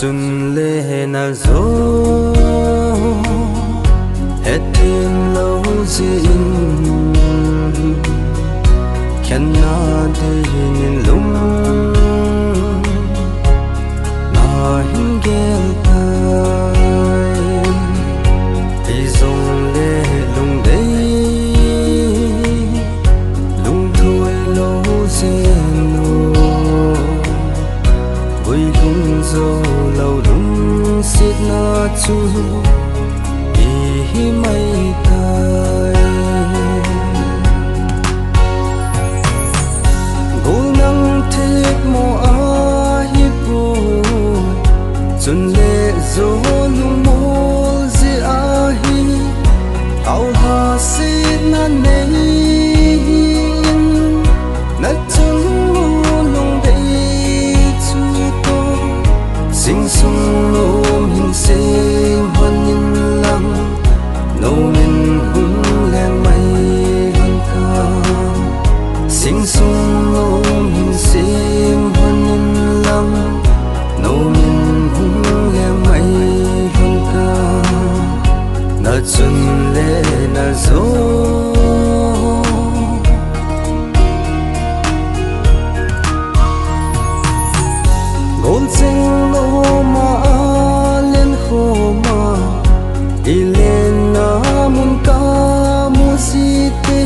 chun le na zo hết thêm lâu zin khen na đi nhìn lung na hin gel tai đi dòng le lung đây lung thôi lâu zin vui cũng dâu lâu lung xịt na chu hi mây tai gul nang thik mo a hi pu chun le zo lung mo zi a hi au ha xịt na nei na chung lung dei chu to sing sung lom hin sing hoan in lang nô min hung leng mai gần ta sing sung lom hin sing hoan in lang nô min hung leng mai gần ta na chun le na zo gol sing lo ma len kho ma ilen na mun ka mu si te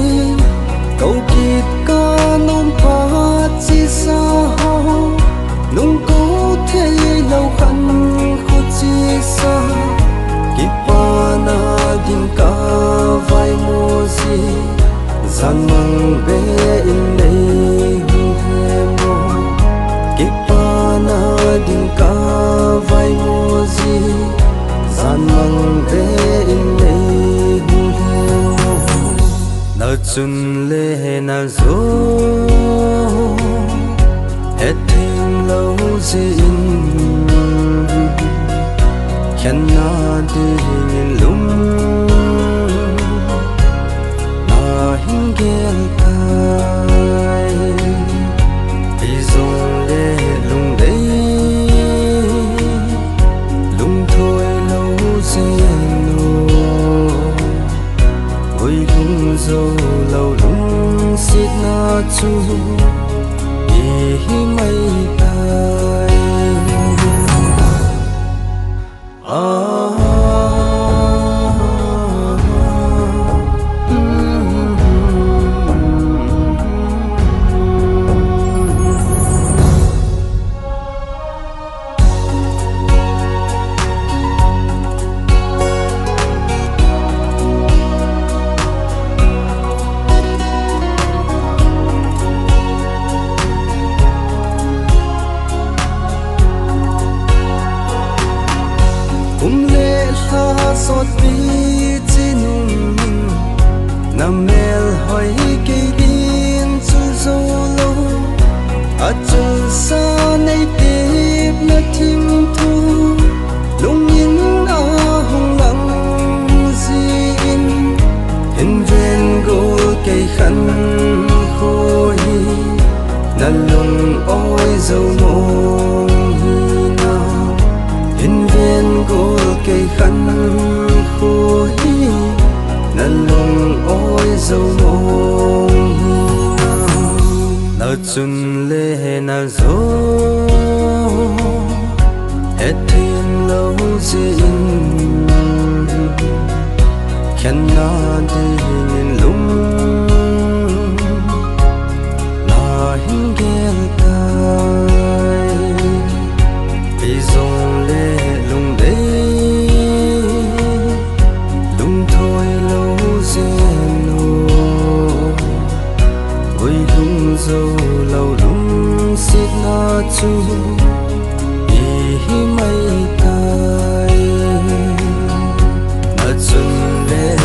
câu kít ca nôm pa chi sa ho nung câu thế lâu khăn khô chi sa kít pa na din ka vai mo si gian mang be in nei hung he mo kít pa na din ka vai mo si gian mang be in nei hung he mo na chun le na zo hết thêm lâu zin khen na đi nhìn lung na hin gel tai đi dòng le lung đây lung thôi lâu zin vui cũng dâu lâu lung xịt na chu hi mây tai le la sot pi chinung nam mel hoi ke din chu zo lo a chu sa nei tip na thim thu lung in a hung lang zi in hin ven go ke khan khoi na lung oi zo mo hin ven go cây khăn khô hi na lung oi dâu mong hi na chun le na zo hết thêm lâu zin khen na đi nhìn lung na hin gel tai đi dòng le lung đây lung thôi lâu zin vui lung dâu lâu lung xịt na chu hi mây tai na chun le